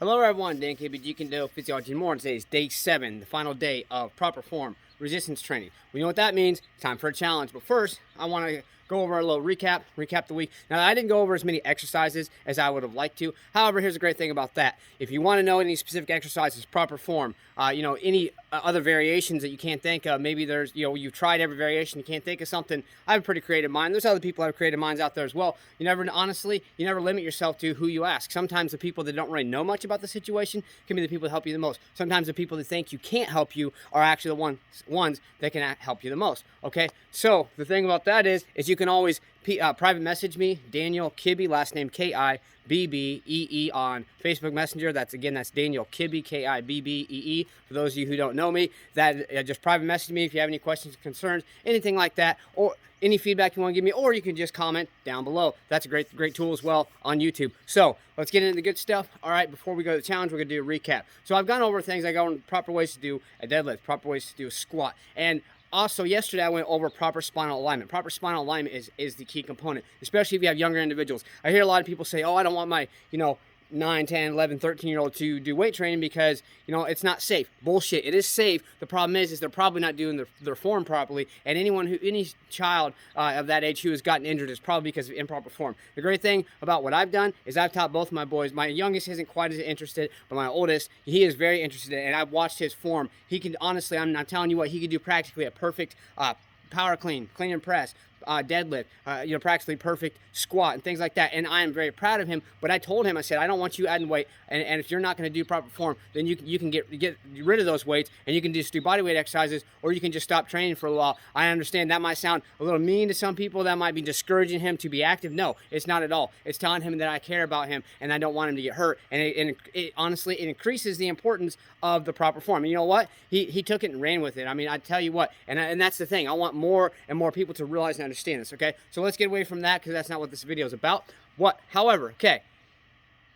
Hello everyone, Dan KB, Jeet, Kune Physiology More. Today is day 7, the final day of proper form resistance training. We know what that means. It's time for a challenge. But first, I want to go over a little recap the week. Now, I didn't go over as many exercises as I would have liked to. However, here's a great thing about that. If you want to know any specific exercises, proper form, any other variations that you can't think of, maybe there's, you've tried every variation, you can't think of something. I have a pretty creative mind. There's other people who have creative minds out there as well. You never limit yourself to who you ask. Sometimes the people that don't really know much about the situation can be the people that help you the most. Sometimes the people that think you can't help you are actually the ones that can help you the most. Okay, so the thing about that is you can always private message me, Daniel Kibbe, last name Kibbee on Facebook Messenger. That's Daniel Kibbe, Kibbee. For those of you who don't know me, just private message me if you have any questions, concerns, anything like that, or any feedback you want to give me, or you can just comment down below. That's a great tool as well on YouTube. So let's get into the good stuff. All right, before we go to the challenge, we're going to do a recap. So I've gone over things. I got on proper ways to do a deadlift, proper ways to do a squat, and also, yesterday I went over proper spinal alignment. Proper spinal alignment is the key component, especially if you have younger individuals. I hear a lot of people say, oh, I don't want my, 9, 10, 11, 13-year-old to do weight training because, it's not safe. Bullshit. It is safe. The problem is they're probably not doing their form properly, and any child of that age who has gotten injured is probably because of improper form. The great thing about what I've done is I've taught both of my boys. My youngest isn't quite as interested, but my oldest, he is very interested, and I've watched his form. He can, honestly, I'm not telling you what, he could do practically a perfect power clean and press, deadlift, practically perfect squat and things like that. And I am very proud of him. But I told him, I said, I don't want you adding weight. And if you're not going to do proper form, then you can get rid of those weights, and you can just do body weight exercises, or you can just stop training for a while. I understand that might sound a little mean to some people. That might be discouraging him to be active. No, it's not at all. It's telling him that I care about him and I don't want him to get hurt. And honestly, it increases the importance of the proper form. And you know what? He took it and ran with it. I mean, I tell you what, and that's the thing. I want more and more people to realize and understand this, okay? So let's get away from that because that's not what this video is about. However, okay,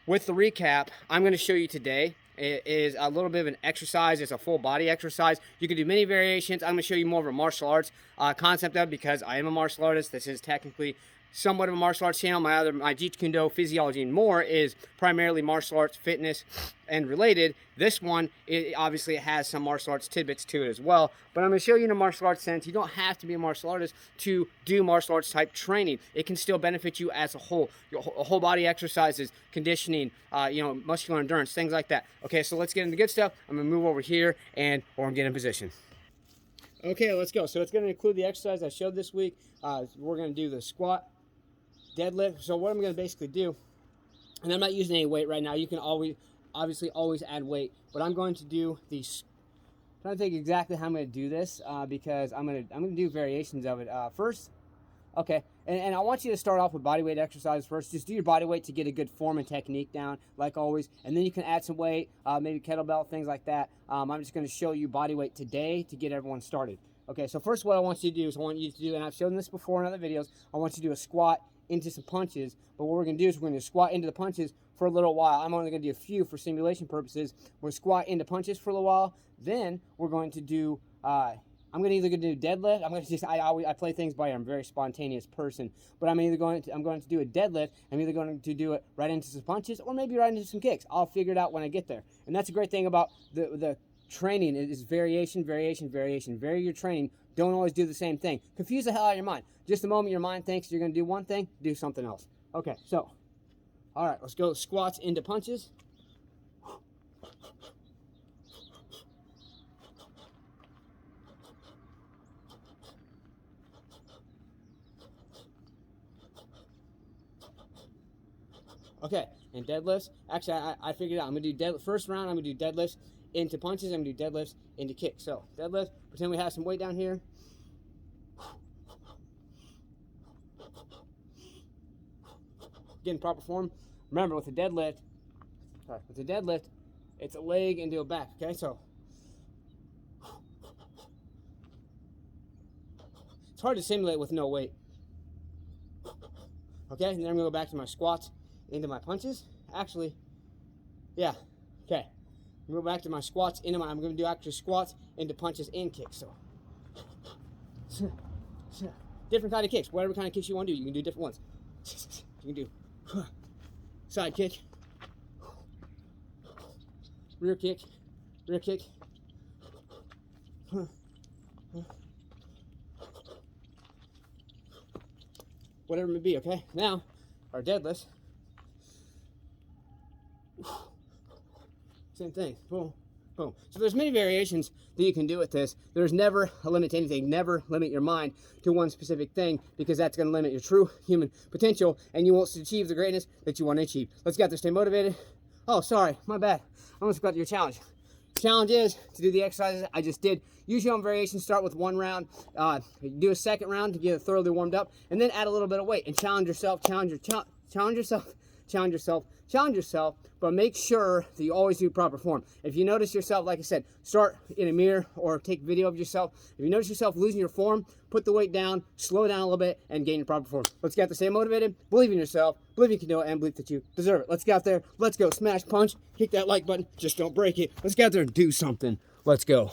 with the recap, I'm going to show you today is a little bit of an exercise. It's a full body exercise. You can do many variations. I'm going to show you more of a martial arts concept of, because I am a martial artist. This is technically somewhat of a martial arts channel. My Jeet, Kune Physiology and More is primarily martial arts, fitness, and related. This one, obviously it has some martial arts tidbits to it as well, but I'm going to show you in a martial arts sense. You don't have to be a martial artist to do martial arts type training. It can still benefit you as a whole. Whole body exercises, conditioning, muscular endurance, things like that. Okay, so let's get into the good stuff. I'm going to move over here and we're going to get in position. Okay, let's go. So it's going to include the exercise I showed this week. We're going to do the squat, deadlift. So what I'm going to basically do, and I'm not using any weight right now. You can obviously always add weight, but I'm going to do these. I'm trying to think exactly how I'm going to do this because I'm going to do variations of it first. Okay, and I want you to start off with body weight exercise first. Just do your body weight to get a good form and technique down, like always, and then you can add some weight, maybe kettlebell, things like that. I'm just going to show you body weight today to get everyone started. Okay, so first what I want you to do is and I've shown this before in other videos, I want you to do a squat into some punches, but what we're going to do is we're going to squat into the punches for a little while. I'm only going to do a few for simulation purposes. We'll squat into punches for a little while, then we're going to do, I'm going to either do deadlift. I'm going to I play things by ear. I'm a very spontaneous person, but I'm going to do a deadlift. I'm either going to do it right into some punches or maybe right into some kicks. I'll figure it out when I get there. And that's a great thing about the training. It is variation. Vary your training. Don't always do the same thing. Confuse the hell out of your mind. Just the moment your mind thinks you're going to do one thing, do something else. Okay, so, all right, let's go squats into punches. Okay, and deadlifts. Actually, I figured out. I'm going to do first round, I'm going to do deadlifts into punches. I'm going to do deadlifts into kicks. So, deadlift. Pretend we have some weight down here. Get in proper form. Remember, with the deadlift, it's a leg into a back. Okay, so it's hard to simulate with no weight. Okay, and then I'm going to go back to my squats into my punches. Actually, yeah, okay. I'm going to go back to my squats I'm going to do actually squats into punches and kicks. So, different kind of kicks. Whatever kind of kicks you want to do, you can do different ones. You can do side kick, rear kick, rear kick. Whatever it may be, okay? Now, our deadlifts. Same thing, boom, boom. So there's many variations that you can do with this. There's never a limit to anything. Never limit your mind to one specific thing, because that's gonna limit your true human potential and you won't achieve the greatness that you wanna achieve. Let's get there, stay motivated. Oh, sorry, my bad. I almost forgot your challenge. Challenge is to do the exercises I just did. Use your own variations. Start with one round. Do a second round to get it thoroughly warmed up, and then add a little bit of weight and challenge yourself. Challenge yourself. But make sure that you always do proper form. If you notice yourself, like I said, start in a mirror or take video of yourself. If you notice yourself losing your form, put the weight down, slow down a little bit, and gain your proper form. Let's get out there, stay motivated, believe in yourself, believe you can do it, and believe that you deserve it. Let's get out there, let's go, smash, punch, hit that like button, just don't break it. Let's get out there and do something. Let's go.